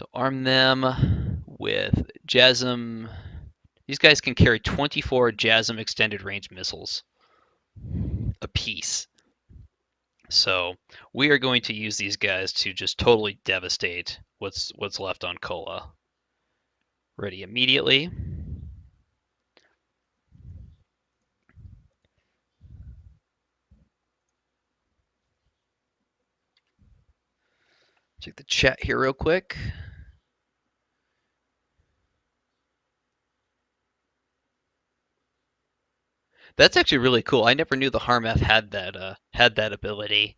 So arm them with JASM. These guys can carry 24 JASM extended range missiles apiece. So we are going to use these guys to just totally devastate what's left on Kola. Ready immediately. Check the chat here real quick. That's actually really cool. I never knew the Harmeth had that ability.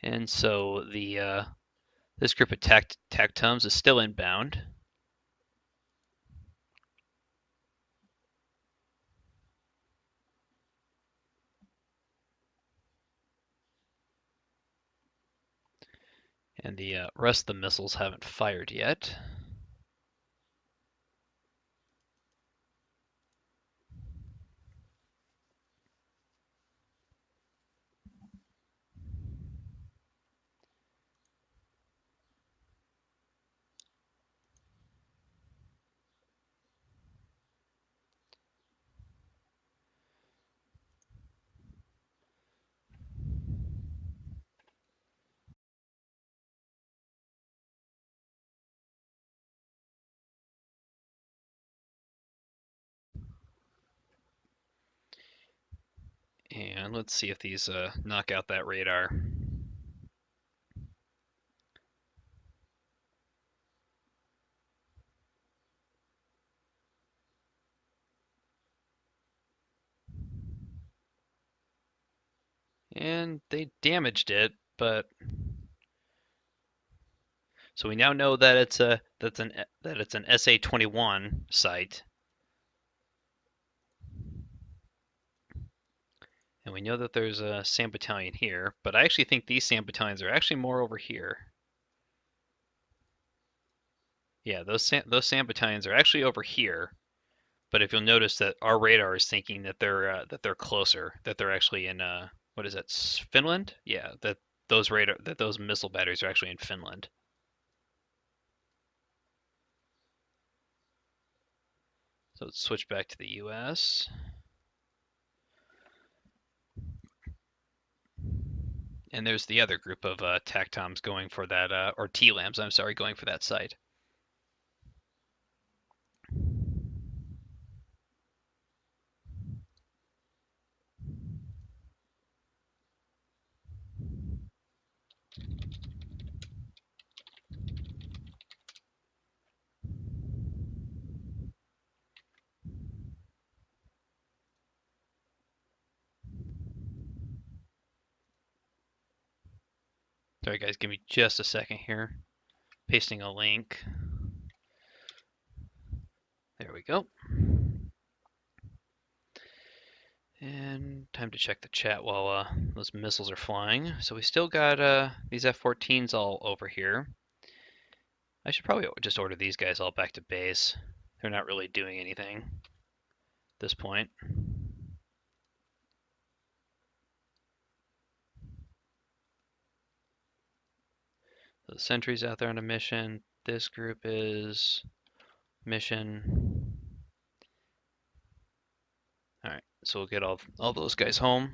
And so the this group of tactums is still inbound. And the rest of the missiles haven't fired yet. And let's see if these knock out that radar. And they damaged it, but so we now know that it's an SA-21 site. And we know that there's a SAM battalion here, but I actually think these SAM battalions are actually more over here. Yeah, those SAM battalions are actually over here. But if you'll notice that our radar is thinking that they're closer, that they're actually in what is that, Finland? Yeah, that those missile batteries are actually in Finland. So let's switch back to the U.S. And there's the other group of TACTOMs going for that, or TLAMs, I'm sorry, going for that site. Sorry guys, give me just a second here. Pasting a link. There we go. And time to check the chat while those missiles are flying. So we still got these F-14s all over here. I should probably just order these guys all back to base. They're not really doing anything at this point. So the sentry's out there on a mission. This group is mission. All right, so we'll get all those guys home.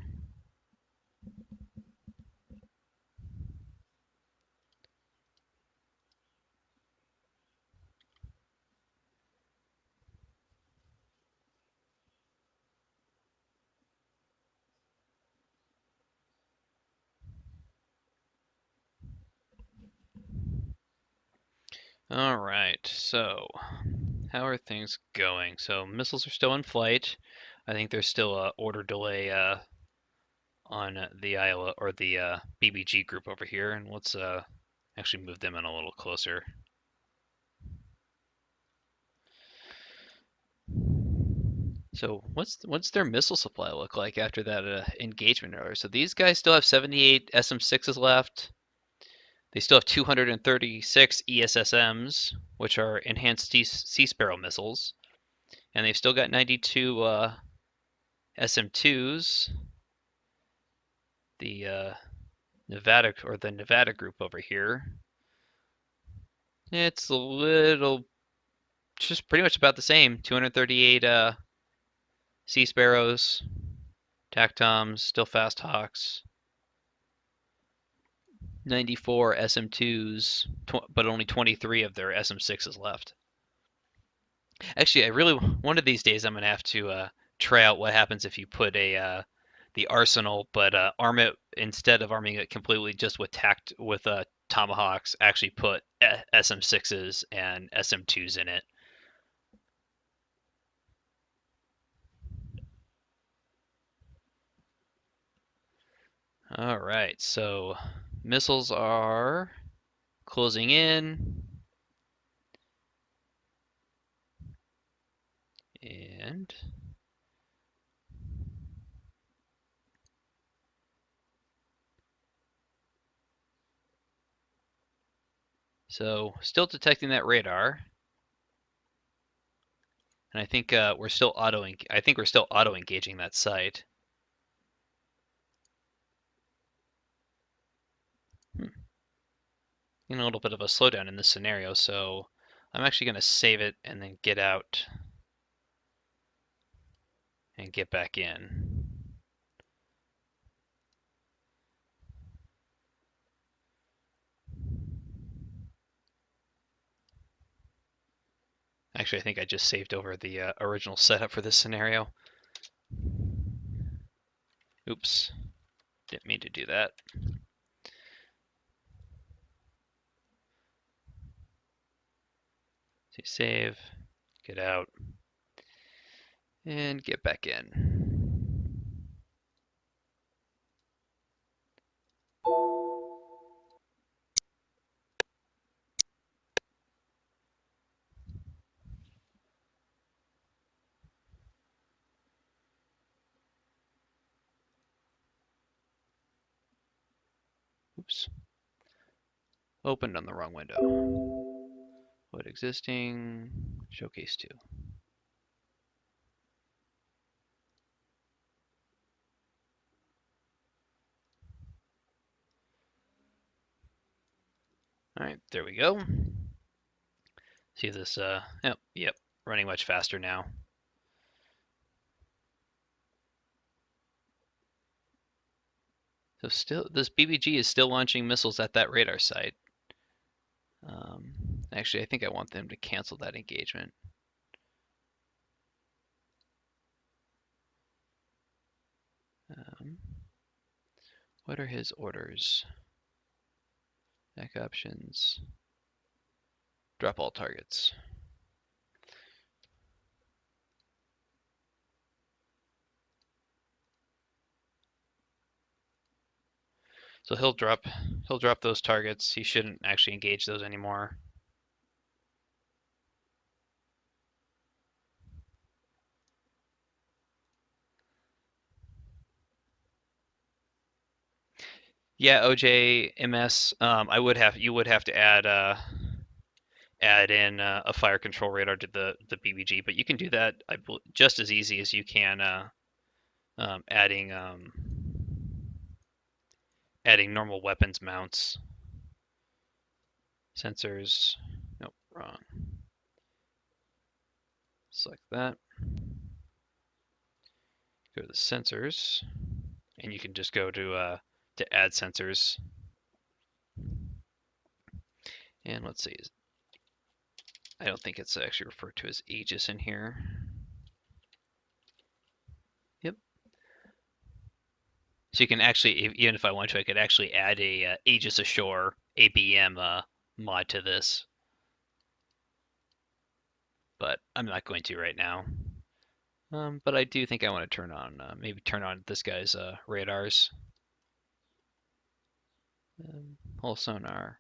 All right, so how are things going? So missiles are still in flight. I think there's still a order delay on the Iowa or the BBG group over here, and let's actually move them in a little closer. So what's their missile supply look like after that engagement earlier? So these guys still have 78 SM-6s left. They still have 236 ESSMs, which are enhanced Sea Sparrow missiles, and they've still got 92 SM2s, the Nevada group over here. It's a little, just pretty much about the same. 238 Sea Sparrows, Tactoms, still fast Hawks. 94 SM2s, but only 23 of their SM6s left. Actually, I really one of these days I'm gonna have to try out what happens if you put the arsenal, but arm it instead of arming it completely just with tomahawks. Actually, put SM6s and SM2s in it. All right, so missiles are closing in, and so still detecting that radar. And I think we're still I think we're still auto engaging that site. Hmm. In a little bit of a slowdown in this scenario, so I'm actually going to save it and then get out and get back in. Actually, I think I just saved over the original setup for this scenario. Oops, didn't mean to do that. So save, get out, and get back in. Oops, opened on the wrong window. What existing? Showcase 2. All right, there we go. See if this, yep, running much faster now. So still, this BBG is still launching missiles at that radar site. Actually, I think I want them to cancel that engagement. Um, what are his orders? Back options. Drop all targets. So he'll drop those targets. He shouldn't actually engage those anymore. Yeah, OJ, MS. You would have to add in a fire control radar to the BBG, but you can do that just as easy as you can adding adding normal weapons mounts. Sensors. Nope, wrong. Select that. Go to the sensors, and you can just go to add sensors. And let's see. I don't think it's actually referred to as Aegis in here. Yep. So you can actually, even if I want to, I could actually add a Aegis Ashore ABM mod to this. But I'm not going to right now. But I do think I want to maybe turn on this guy's radars. Hull sonar.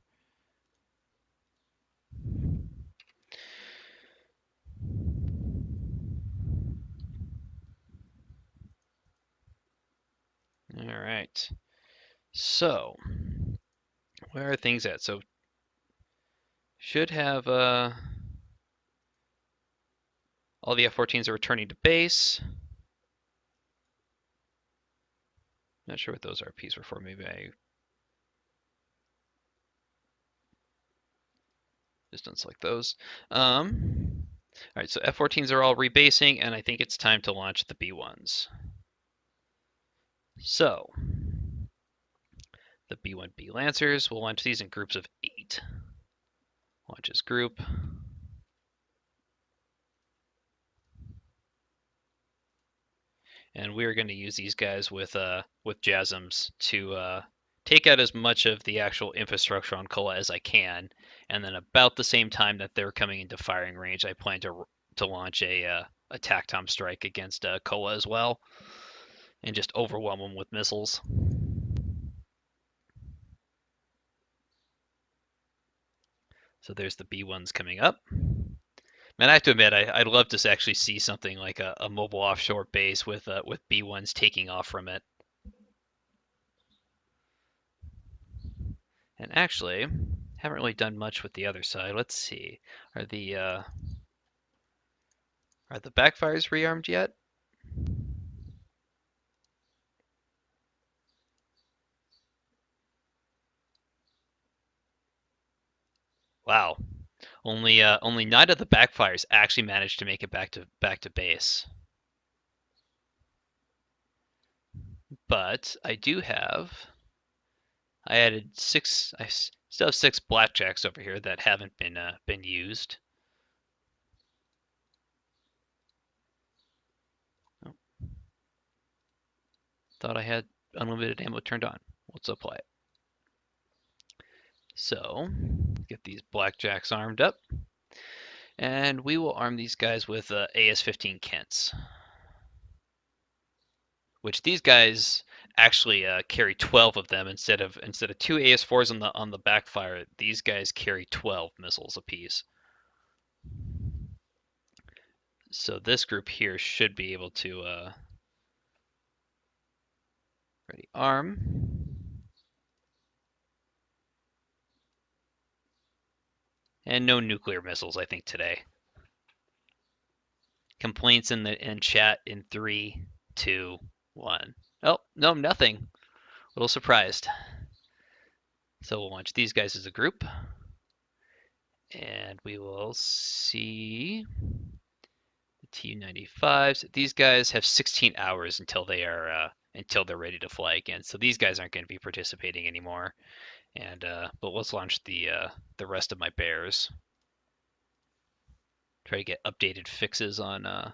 All right. So, where are things at? So, should have all the F-14s are returning to base. Not sure what those RPs were for. Maybe I just don't select those. All right, so F-14s are all rebasing, and I think it's time to launch the B-1s. So the B-1B Lancers will launch these in groups of 8. Launches group. And we're going to use these guys with JASMs to take out as much of the actual infrastructure on Kola as I can, and then about the same time that they're coming into firing range, I plan to launch a TACTOM strike against Kola as well, and just overwhelm them with missiles. So there's the B1s coming up. Man, I have to admit, I'd love to actually see something like a mobile offshore base with B1s taking off from it. And actually, haven't really done much with the other side. Let's see. Are the backfires rearmed yet? Wow. Only 9 of the backfires actually managed to make it back to base. But I added 6. I still have 6 blackjacks over here that haven't been used. Oh, thought I had unlimited ammo turned on. Let's apply it. So get these blackjacks armed up, and we will arm these guys with AS-15 Kents, which these guys actually carry 12 of them instead of 2 AS4s on the backfire. These guys carry 12 missiles apiece. So this group here should be able to ready arm, and no nuclear missiles I think today. Complaints in chat in 3, 2, 1. Oh no, nothing. A little surprised. So we'll launch these guys as a group, and we will see the Tu-95s. These guys have 16 hours until they're ready to fly again. So these guys aren't going to be participating anymore. And but let's launch the rest of my bears. Try to get updated fixes on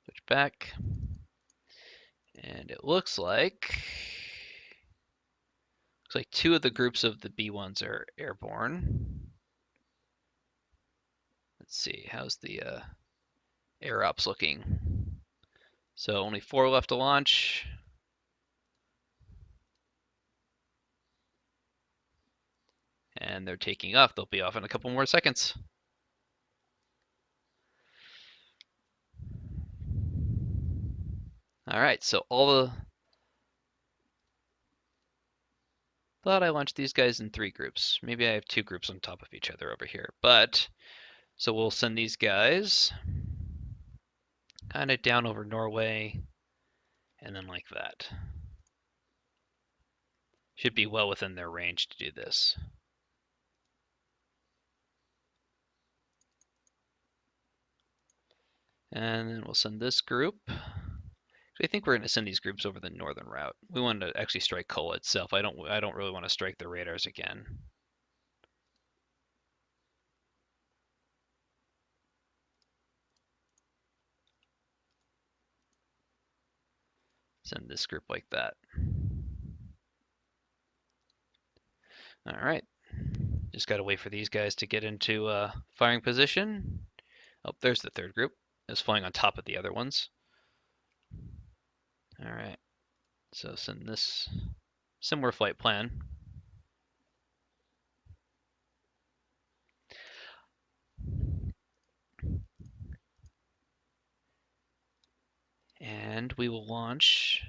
switch back. And it looks like 2 of the groups of the B1s are airborne. Let's see, how's the air ops looking? So only 4 left to launch. And they're taking off. They'll be off in a couple more seconds. All right, so thought I launched these guys in 3 groups. Maybe I have 2 groups on top of each other over here. But so we'll send these guys kind of down over Norway, and then like that. Should be well within their range to do this. And then we'll send this group. I think we're going to send these groups over the northern route. We want to actually strike Kola itself. I don't really want to strike the radars again. Send this group like that. All right. Just got to wait for these guys to get into firing position. Oh, there's the third group. It's flying on top of the other ones. All right. So send this similar flight plan. And we will launch.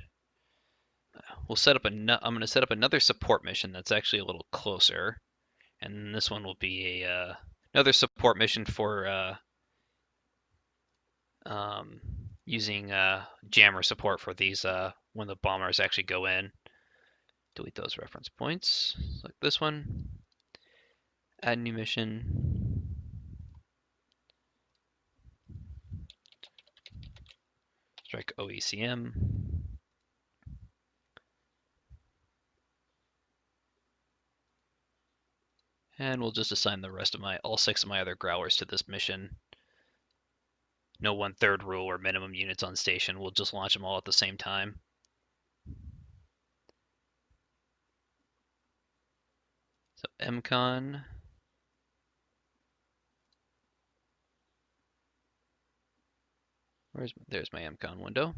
I'm going to set up another support mission that's actually a little closer. And this one will be another support mission for using jammer support for these when the bombers actually go in. Delete those reference points. Select this one. Add new mission. Strike OECM. And we'll just assign the rest of all 6 of my other growlers to this mission. No 1/3 rule or minimum units on station. We'll just launch them all at the same time. So MCON. There's my MCON window.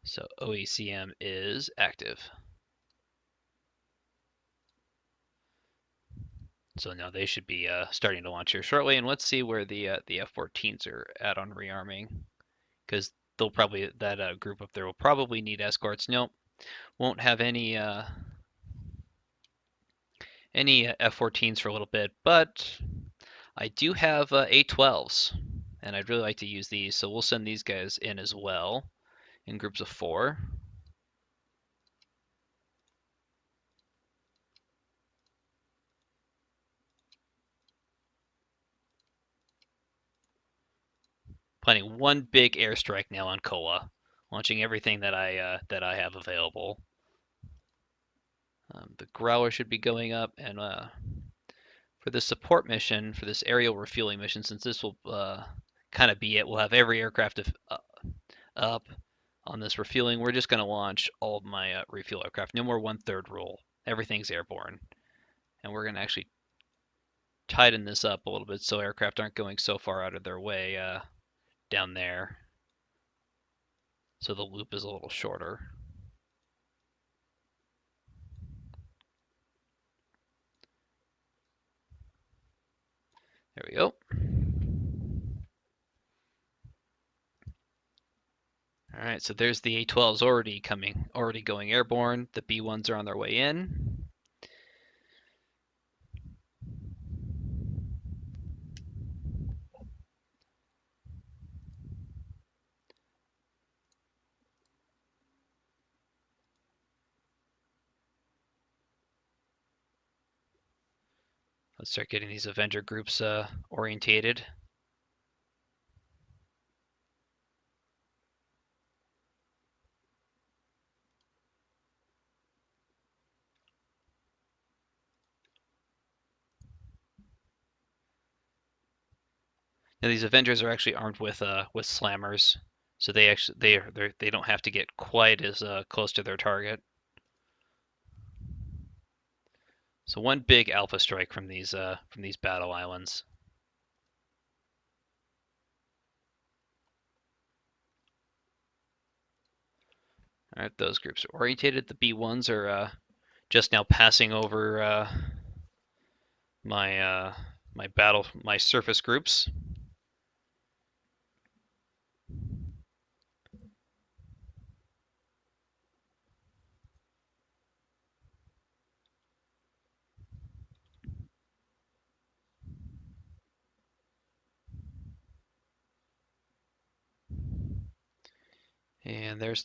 So OECM is active. So now they should be starting to launch here shortly. And let's see where the F-14s are at on rearming, because they'll probably that group up there will probably need escorts. Nope, won't have any F-14s for a little bit, but I do have A-12s, and I'd really like to use these. So we'll send these guys in as well in groups of 4. Planning one big airstrike now on Koa, launching everything that I have available. The Growler should be going up, and for the support mission, for this aerial refueling mission, since this will kind of be it, we'll have every aircraft up on this refueling. We're just going to launch all of my refuel aircraft. No more 1/3 rule. Everything's airborne, and we're going to actually tighten this up a little bit so aircraft aren't going so far out of their way down there. So the loop is a little shorter. There we go. All right, so there's the A-12s already going airborne. The B-1s are on their way in. Let's start getting these Avenger groups orientated. Now these Avengers are actually armed with slammers, so they don't have to get quite as close to their target. So one big alpha strike from these battle islands. All right, those groups are orientated. The B1s are just now passing over my surface groups. And there's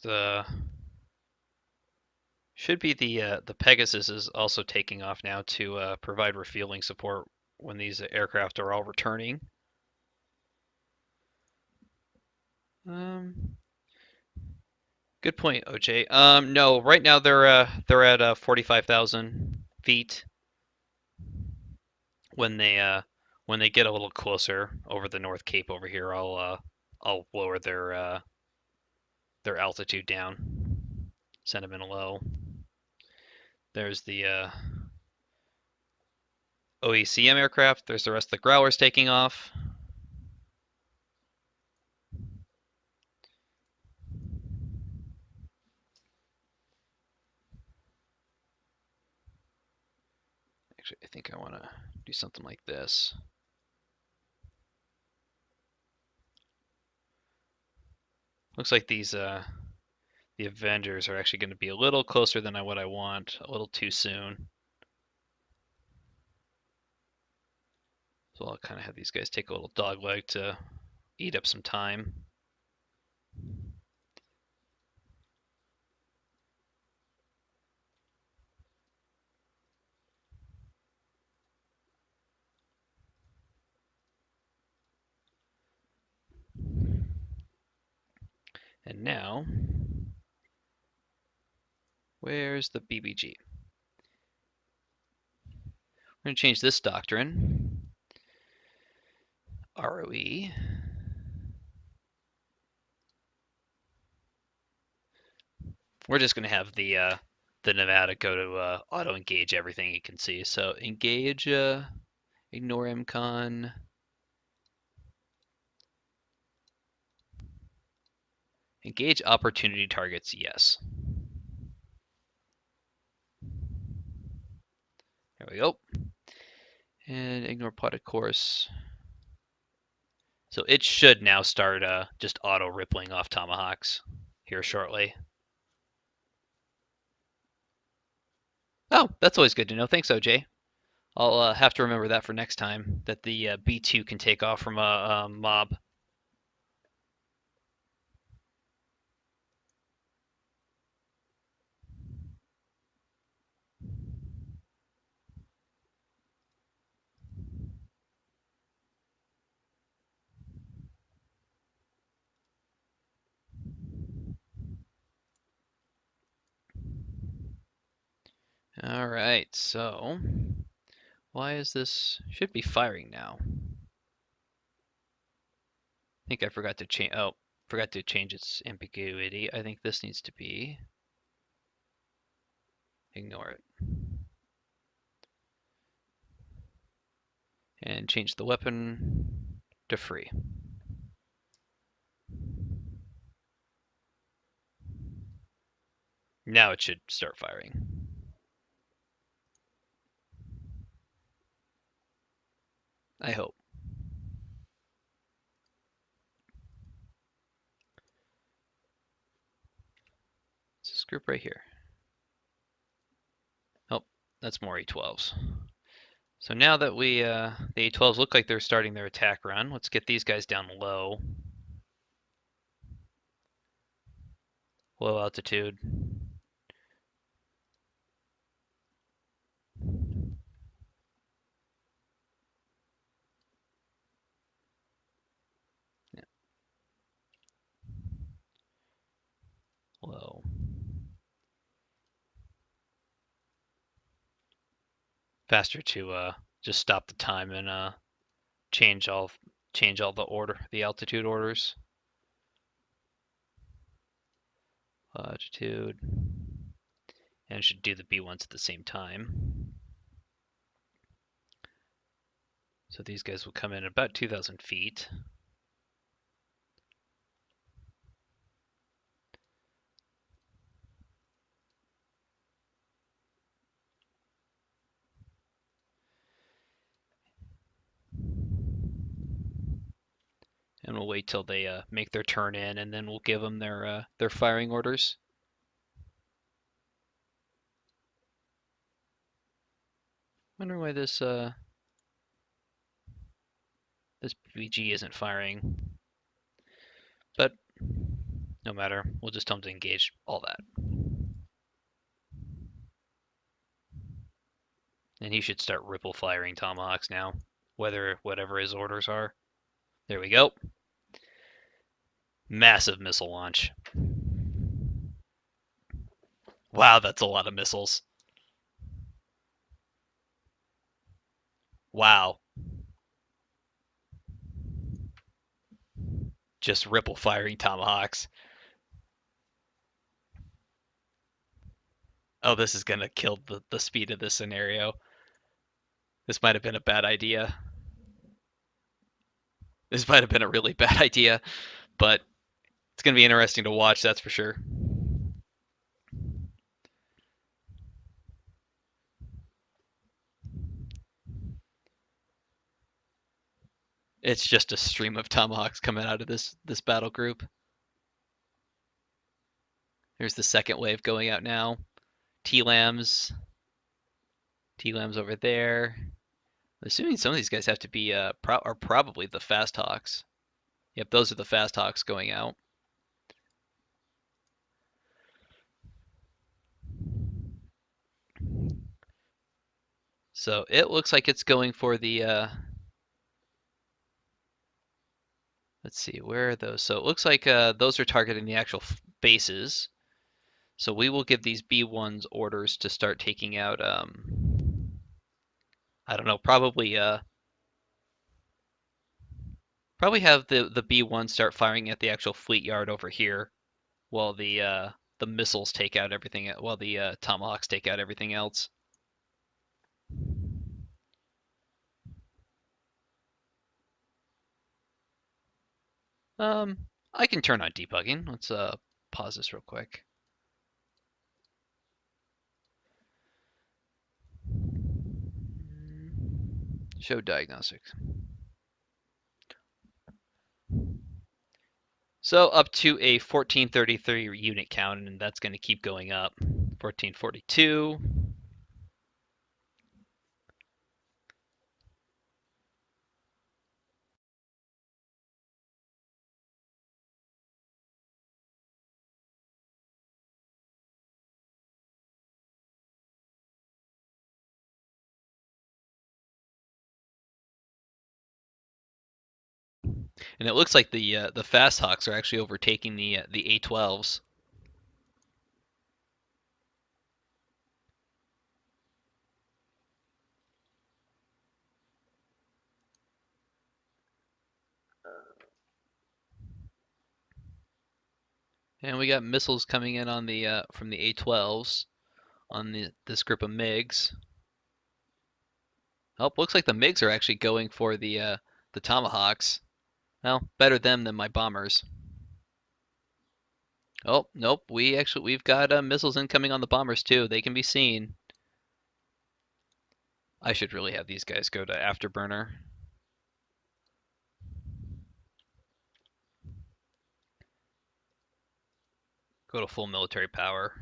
should be the Pegasus is also taking off now to provide refueling support when these aircraft are all returning. Good point, OJ. No, right now they're at 45,000 feet. When they get a little closer over the North Cape over here, I'll lower their altitude down, send them in low. There's the OECM aircraft. There's the rest of the Growlers taking off. Actually, I think I want to do something like this. Looks like the Avengers are actually going to be a little closer than what I want, a little too soon. So I'll kind of have these guys take a little dog leg to eat up some time. And now, where's the BBG? We're going to change this doctrine. ROE. We're just going to have the Nevada go to auto engage everything you can see. So engage, ignore MCon. Engage opportunity targets, yes. There we go. And ignore plotted course. So it should now start just auto rippling off tomahawks here shortly. Oh, that's always good to know. Thanks, OJ. I'll have to remember that for next time, that the B2 can take off from a mob. All right, so why is this? Should be firing now. I think I forgot to change. Oh, forgot to change its ambiguity. I think this needs to be. Ignore it. And change the weapon to free. Now it should start firing. I hope. It's this group right here. Oh, that's more A12s. So now that the A12s look like they're starting their attack run, let's get these guys down low. Low altitude. Yeah, low. Faster to just stop the time and change all the altitude orders. Altitude. And it should do the B1s at the same time. So these guys will come in about 2,000 feet. And we'll wait till they make their turn in, and then we'll give them their firing orders. Wonder why this BG isn't firing, but no matter. We'll just tell them to engage all that, and he should start ripple firing tomahawks now, whatever his orders are. There we go. Massive missile launch. Wow, that's a lot of missiles. Wow. Just ripple firing tomahawks. Oh, this is gonna kill the speed of this scenario. This might have been a bad idea. This might have been a really bad idea, but it's gonna be interesting to watch, that's for sure. It's just a stream of tomahawks coming out of this battle group. There's the second wave going out now. T-lambs over there. Assuming some of these guys have to be are probably the fast hawks. Yep, those are the fast hawks going out. So it looks like it's going for the let's see, where are those? So it looks like those are targeting the actual bases. So we will give these B1s orders to start taking out I don't know, probably have the B1 start firing at the actual fleet yard over here while the missiles take out everything while the tomahawks take out everything else. Um, I can turn on debugging. Let's pause this real quick. Show diagnostics. So up to a 1433 unit count, and that's going to keep going up. 1442. And it looks like the fast hawks are actually overtaking the A12s. And we got missiles coming in on the from the A12s on this group of MiGs. Oh, looks like the MiGs are actually going for the Tomahawks. Well, better them than my bombers. Oh, nope. We've got missiles incoming on the bombers too. They can be seen. I should really have these guys go to afterburner. Go to full military power.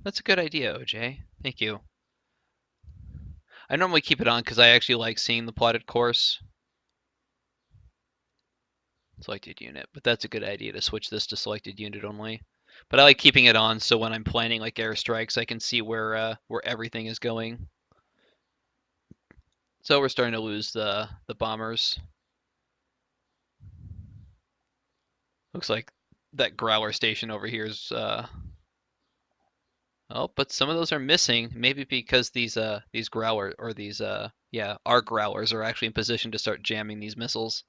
That's a good idea, OJ. Thank you. I normally keep it on because I actually like seeing the plotted course. Selected unit, but that's a good idea to switch this to selected unit only. But I like keeping it on so when I'm planning like airstrikes, I can see where everything is going. So we're starting to lose the bombers. Looks like that Growler station over here is oh, but some of those are missing. Maybe because these Growler or these yeah, our Growlers are actually in position to start jamming these missiles.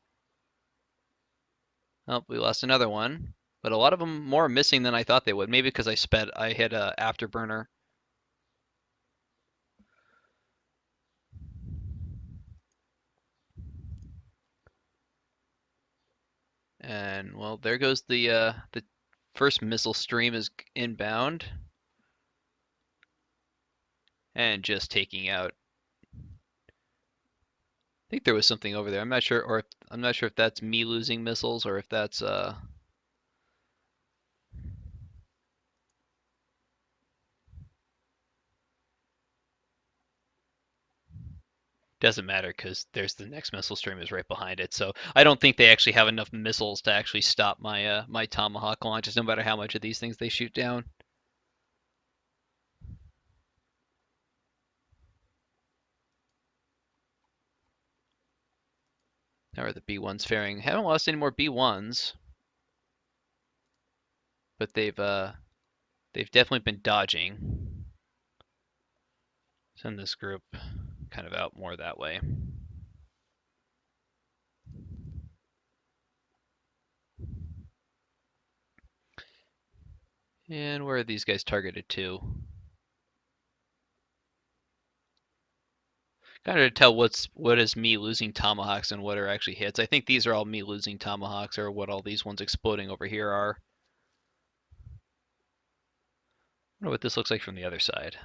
Oh, we lost another one. But a lot of them more missing than I thought they would. Maybe because I hit a afterburner. And well, there goes the first missile stream is inbound and just taking out. I think there was something over there. I'm not sure if that's me losing missiles or if that's doesn't matter because there's the next missile stream is right behind it. So I don't think they actually have enough missiles to actually stop my Tomahawk launches, no matter how much of these things they shoot down. How are the B1s faring? Haven't lost any more B1s, but they've definitely been dodging. Send this group kind of out more that way. And where are these guys targeted to? Kind of to tell what is me losing tomahawks and what are actually hits. I think these are all me losing tomahawks, or what all these ones exploding over here are. I wonder what this looks like from the other side.